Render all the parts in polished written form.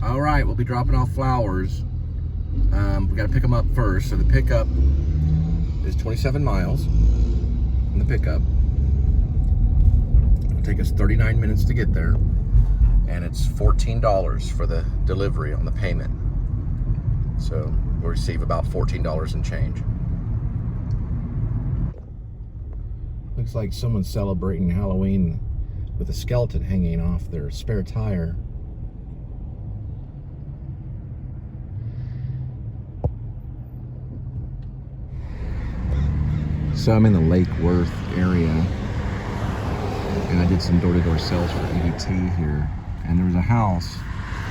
All right, we'll be dropping off flowers. We got to pick them up first. So the pickup is 27 miles in the pickup. It'll take us 39 minutes to get there. And it's $14 for the delivery on the payment. So we'll receive about $14 in change. Looks like someone's celebrating Halloween with a skeleton hanging off their spare tire. So I'm in the Lake Worth area, and I did some door-to-door sales for A.D.W.C here, and there was a house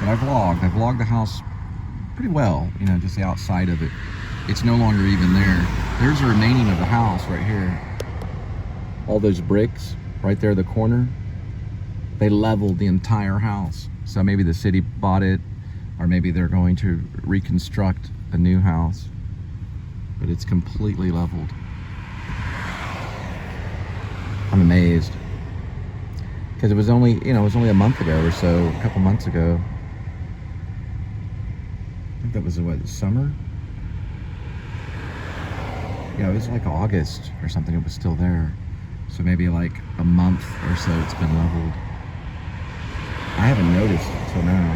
that I vlogged. I vlogged the house pretty well, you know, just the outside of it. It's no longer even there. There's the remaining of the house right here. All those bricks right there, the corner, they leveled the entire house. So maybe the city bought it, or maybe they're going to reconstruct a new house, but it's completely leveled. I'm amazed, because it was only, you know, it was only a month ago or so, a couple months ago. I think that was what, summer? Yeah, it was like August or something. It was still there. So maybe like a month or so it's been leveled. I haven't noticed until now.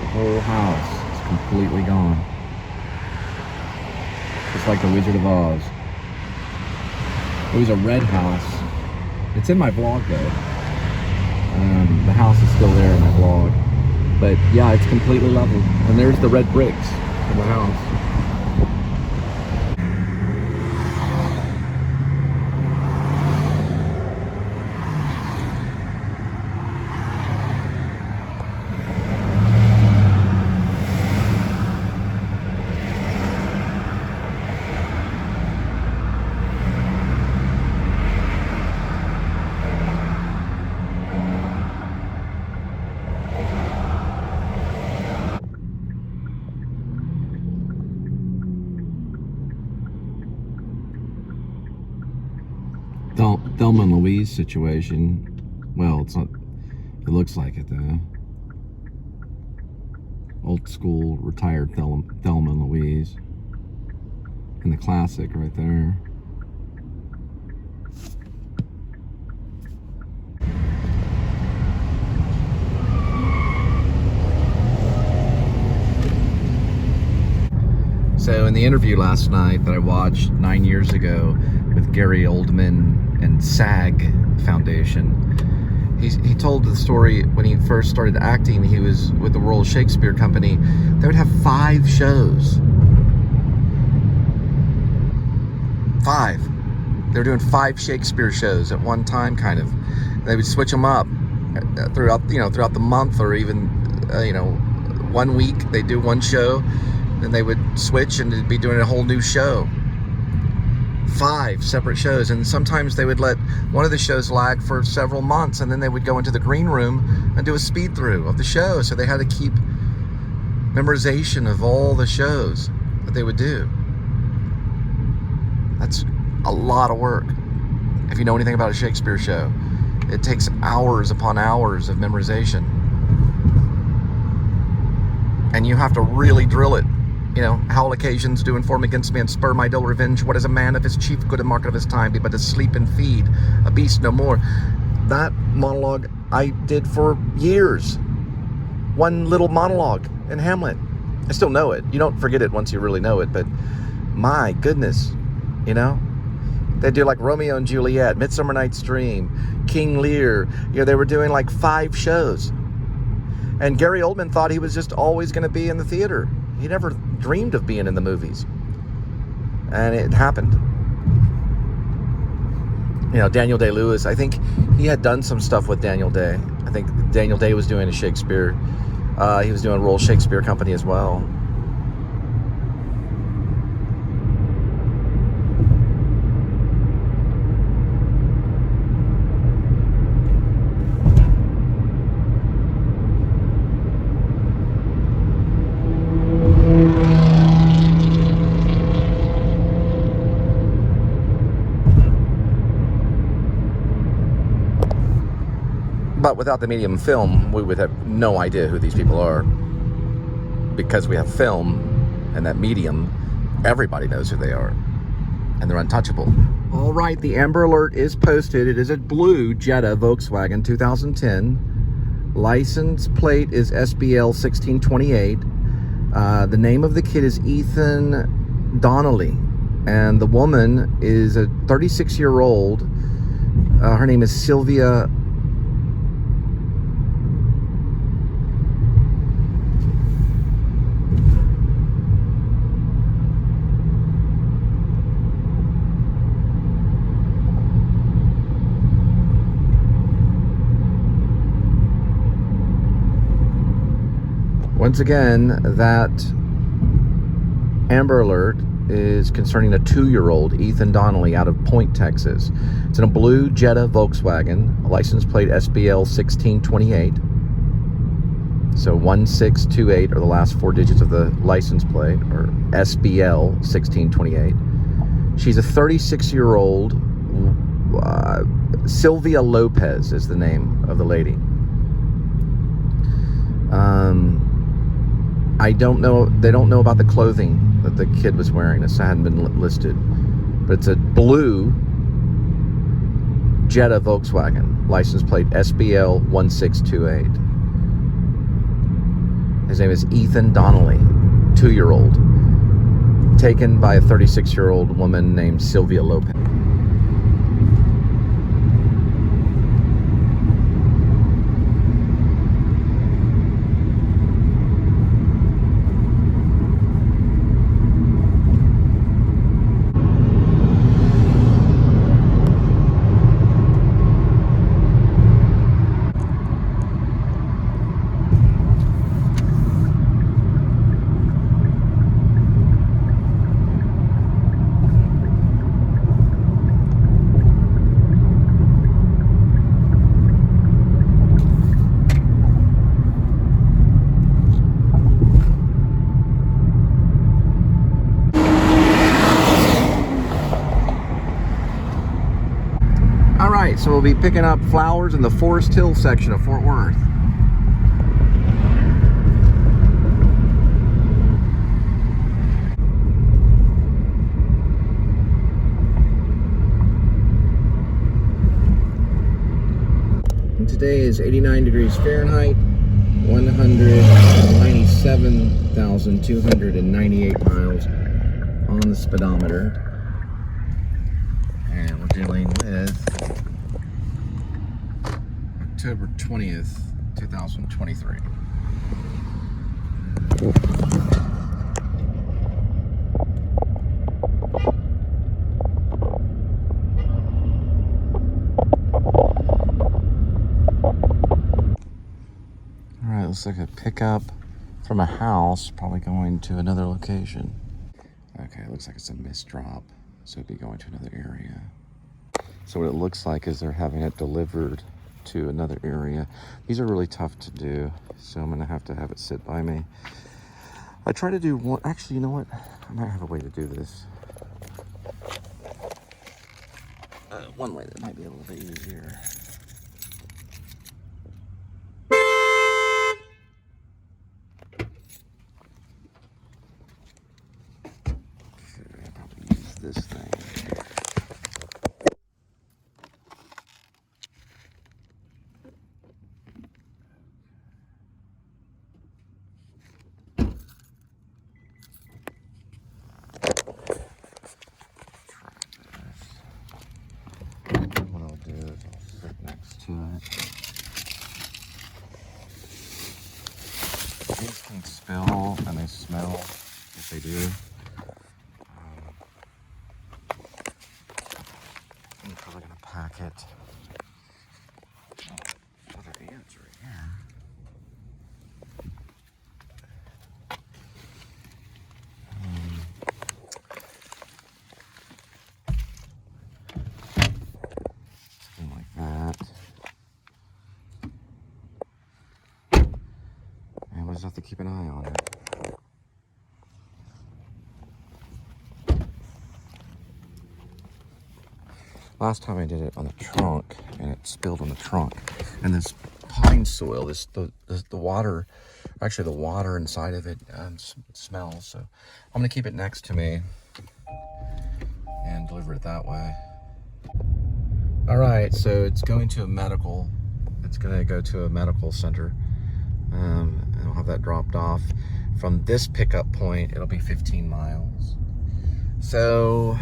The whole house is completely gone. Just like the Wizard of Oz. It was a red house. It's in my vlog though. The house is still there in my vlog. But yeah, it's completely leveled. And there's the red bricks from the house. Thelma and Louise situation. Well, it's not, it looks like it though. Old school retired Thelma and Louise. And the classic right there. So in the interview last night that I watched 9 years ago with Gary Oldman and SAG Foundation, he told the story when he first started acting. He was with the Royal Shakespeare Company. They would have 5 shows. 5. They were doing 5 Shakespeare shows at one time, kind of. They would switch them up throughout the month, or even 1 week they'd do one show, then they would switch and they'd be doing a whole new show. 5 separate shows, and sometimes they would let one of the shows lag for several months, and then they would go into the green room and do a speed through of the show. So they had to keep memorization of all the shows that they would do. That's a lot of work. If you know anything about a Shakespeare show, it takes hours upon hours of memorization, and you have to really drill it. You know, how occasions do inform against me and spur my dull revenge. What is a man if his chief good and market of his time be but to sleep and feed, a beast no more? That monologue I did for years. One little monologue in Hamlet. I still know it. You don't forget it once you really know it, but my goodness, you know? They do like Romeo and Juliet, Midsummer Night's Dream, King Lear. You know, they were doing like 5 shows. And Gary Oldman thought he was just always going to be in the theater. He never dreamed of being in the movies. And it happened. You know, Daniel Day-Lewis, I think he had done some stuff with Daniel Day. I think Daniel Day was doing a Shakespeare. He was doing Royal Shakespeare Company as well. About But without the medium film, we would have no idea who these people are. Because we have film and that medium, everybody knows who they are. And they're untouchable. All right, the Amber Alert is posted. It is a blue Jetta Volkswagen 2010. License plate is SBL 1628. The name of the kid is Ethan Donnelly. And the woman is a 36-year-old. Her name is Sylvia. Once again, that Amber Alert is concerning a 2-year-old, Ethan Donnelly, out of Point, Texas. It's in a blue Jetta Volkswagen, license plate SBL 1628. So 1628 are the last 4 digits of the license plate, or SBL 1628. She's a 36-year-old, Sylvia Lopez is the name of the lady. I don't know, they don't know about the clothing that the kid was wearing. This hadn't been listed. But it's a blue Jetta Volkswagen, license plate SBL 1628. His name is Ethan Donnelly, 2-year-old. Taken by a 36-year-old woman named Sylvia Lopez. So we'll be picking up flowers in the Forest Hill section of Fort Worth. And today is 89 degrees Fahrenheit, 197,298 miles on the speedometer. And we're dealing with October 20th, 2023. All right, looks like a pickup from a house, probably going to another location. Okay, it looks like it's a missed drop, so it'd be going to another area. So what it looks like is they're having it delivered to another area. These are really tough to do, so I'm gonna have to have it sit by me. I try to do one, actually, you know what? I might have a way to do this. One way that might be a little bit easier. Okay, I'll probably use this thing. To it. These things spill and they smell if they do. I'm probably gonna pack it. Oh, there he is right here. Something like that. And we'll just have to keep an eye on it. Last time I did it on the trunk, and it spilled on the trunk. And this pine soil. The water, actually the water inside of it smells. So I'm gonna keep it next to me and deliver it that way. All right, so it's going to a medical. It's gonna go to a medical center. And I'll have that dropped off. From this pickup point, it'll be 15 miles. So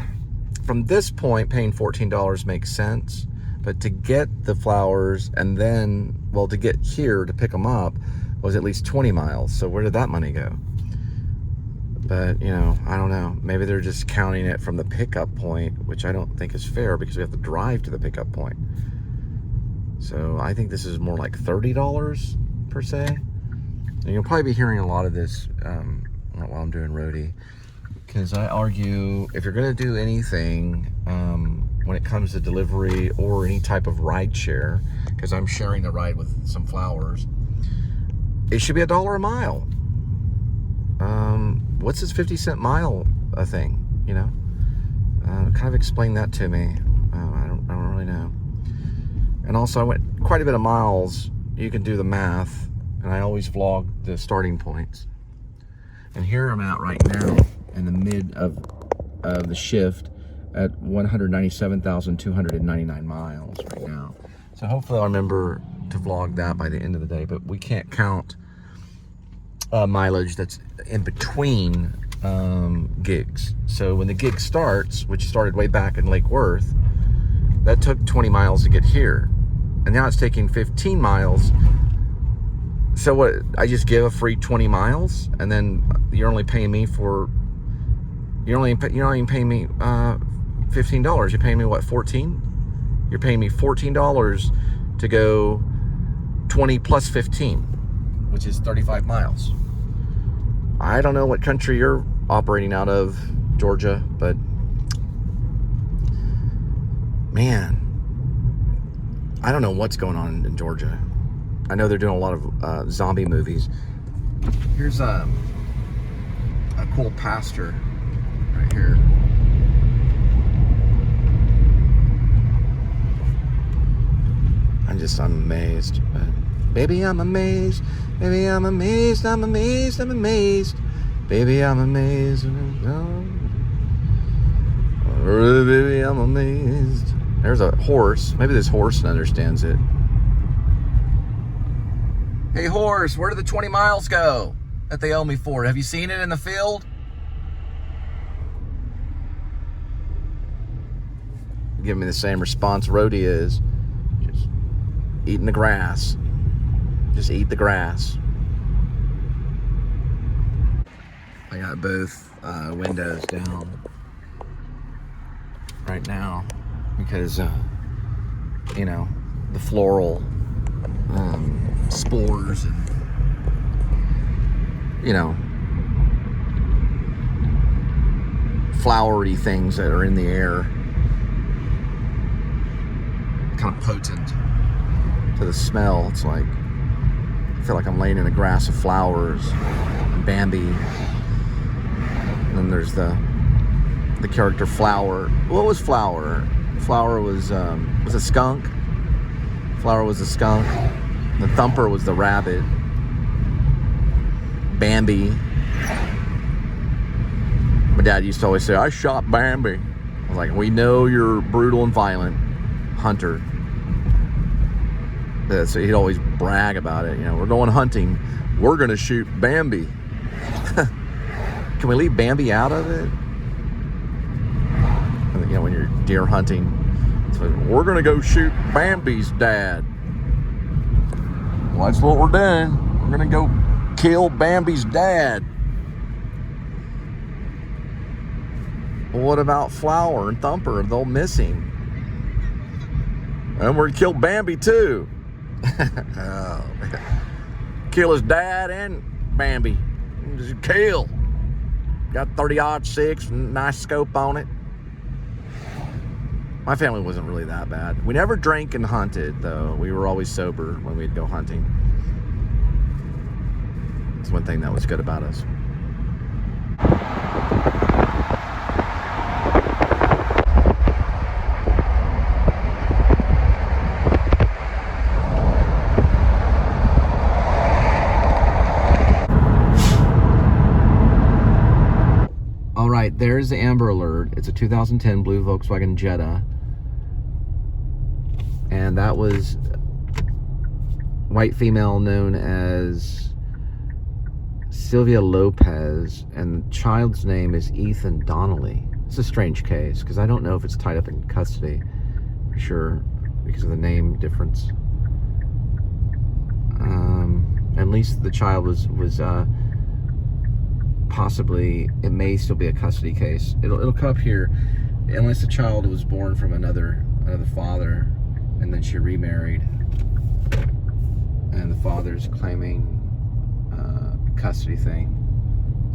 from this point, paying $14 makes sense. But to get the flowers and then, well, to get here to pick them up was at least 20 miles. So where did that money go? But, you know, I don't know. Maybe they're just counting it from the pickup point, which I don't think is fair because we have to drive to the pickup point. So I think this is more like $30 per se. And you'll probably be hearing a lot of this while I'm doing Roadie, because I argue if you're going to do anything when it comes to delivery or any type of ride share, because I'm sharing the ride with some flowers, it should be $1 a mile. What's this 50-cent mile a thing? You know, kind of explain that to me. I don't really know. And also, I went quite a bit of miles. You can do the math, and I always vlog the starting points. And here I'm at right now in the mid of the shift at 197,299 miles right now. So hopefully I'll remember to vlog that by the end of the day, but we can't count mileage that's in between gigs. So when the gig starts, which started way back in Lake Worth, that took 20 miles to get here. And now it's taking 15 miles. So what, I just give a free 20 miles and then you're only paying me for, you're not even paying me $15. You're paying me what, 14? You're paying me $14 to go 20 plus 15, which is 35 miles. I don't know what country you're operating out of, Georgia, but man, I don't know what's going on in Georgia. I know they're doing a lot of zombie movies. Here's a cool pasture right here. I'm amazed. But baby, I'm amazed. Baby, I'm amazed. I'm amazed. I'm amazed. Baby, I'm amazed. Baby, I'm amazed. There's a horse. Maybe this horse understands it. Hey horse, where did the 20 miles go that they owe me for? Have you seen it in the field? Give me the same response Roadie is. Just eating the grass. Just eat the grass. I got both windows down right now because, you know, the floral spores and, you know, flowery things that are in the air, kind of potent to the smell. It's like, I feel like I'm laying in a grass of flowers, Bambi. And then there's the character Flower. What was Flower? Flower was a skunk. Flower was a skunk. The Thumper was the rabbit. Bambi. My dad used to always say, I shot Bambi. I was like, we know you're brutal and violent hunter. So he'd always brag about it. You know, we're going hunting. We're going to shoot Bambi. Can we leave Bambi out of it? You know, when you're deer hunting, so we're going to go shoot Bambi's dad. Well, that's what we're doing. We're going to go kill Bambi's dad. Well, what about Flower and Thumper? They're missing. And we're going to kill Bambi too. Oh, kill his dad and Bambi. Just kill. Got 30-06, nice scope on it. My family wasn't really that bad. We never drank and hunted, though. We were always sober when we'd go hunting. It's one thing that was good about us. there's the Amber Alert. It's a 2010 blue Volkswagen Jetta. And that was white female known as Sylvia Lopez, and the child's name is Ethan Donnelly. It's a strange case because I don't know if it's tied up in custody for sure because of the name difference. At least the child was possibly, it may still be a custody case. It'll come up here unless the child was born from another father and then she remarried and the father's claiming custody thing.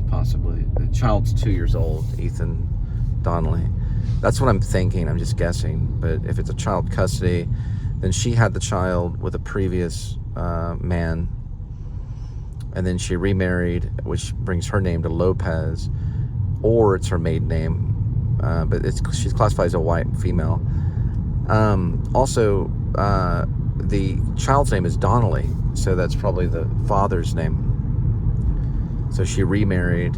Possibly the child's 2 years old, Ethan Donnelly. That's what I'm thinking. I'm just guessing. But if it's a child custody, then she had the child with a previous man, and then she remarried, which brings her name to Lopez, or it's her maiden name, but she's classified as a white female. Also, the child's name is Donnelly, so that's probably the father's name. So she remarried,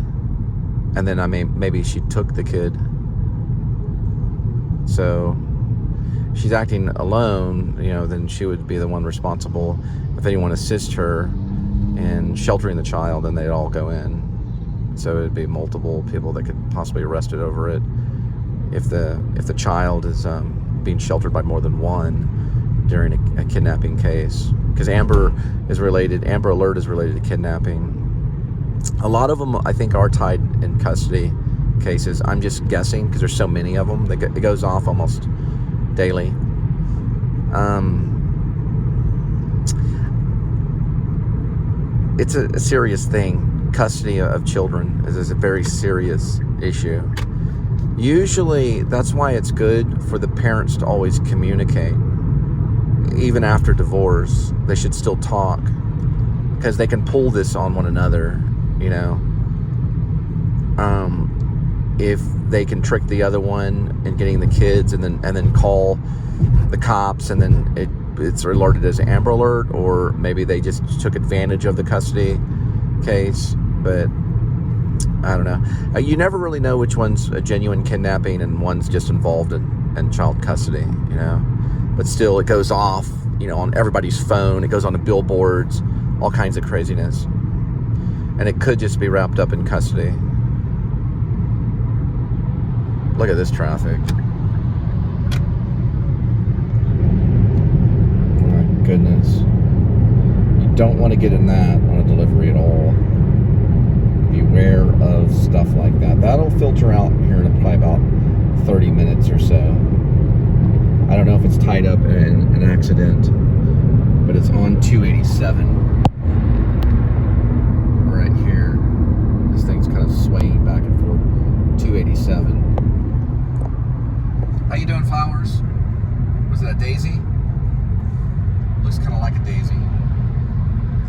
and then maybe she took the kid. So she's acting alone, then she would be the one responsible. If anyone assists her in sheltering the child, then they'd all go in. So it'd be multiple people that could possibly be arrested over it. If the child is being sheltered by more than one during a kidnapping case, because Amber Alert is related to kidnapping. A lot of them, I think, are tied in custody cases. I'm just guessing because there's so many of them. It goes off almost daily. It's a serious thing. Custody of children is a very serious issue. Usually, that's why it's good for the parents to always communicate. Even after divorce, they should still talk because they can pull this on one another. If they can trick the other one in getting the kids and then call the cops, and then it's alerted as an Amber Alert, or maybe they just took advantage of the custody case. But I don't know. You never really know which one's a genuine kidnapping and one's just involved in child custody, But still, it goes off, on everybody's phone. It goes on the billboards, all kinds of craziness. And it could just be wrapped up in custody. Look at this traffic. Oh my goodness. You don't want to get in that on a delivery at all. Beware of stuff like that. That'll filter out here in probably about 30 minutes or so. I don't know if it's tied up in an accident, but it's on 287. Right here. This thing's kind of swaying back and forth. 287. How you doing, flowers? Was it a daisy? Looks kind of like a daisy.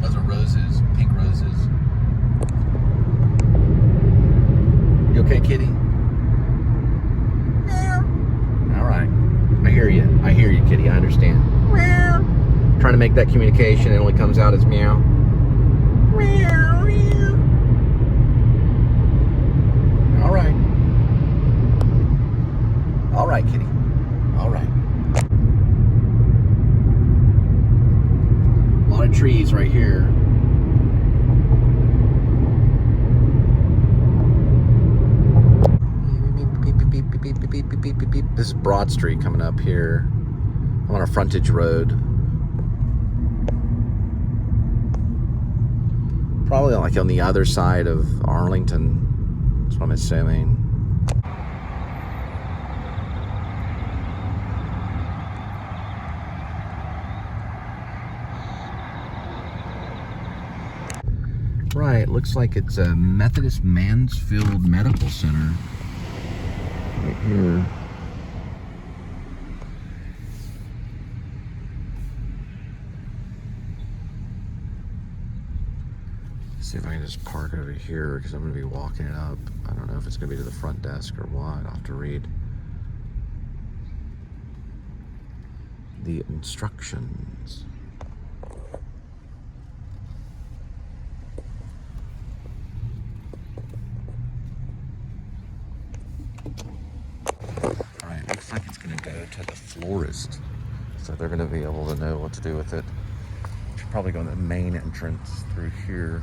Those are roses, pink roses. You okay, kitty? Meow. All right. I hear you, kitty. I understand. Meow. Trying to make that communication, it only comes out as meow. Meow, meow. All right. All right, kitty. All right. A lot of trees right here. This is Broad Street coming up here. I'm on a frontage road. Probably like on the other side of Arlington. That's what I'm assuming. Right, looks like it's a Methodist Mansfield Medical Center. Right here. See if I can just park over here because I'm going to be walking it up. I don't know if it's going to be to the front desk or what. I'll have to read the instructions. and go to the florist. So they're going to be able to know what to do with it. Should probably go in the main entrance through here.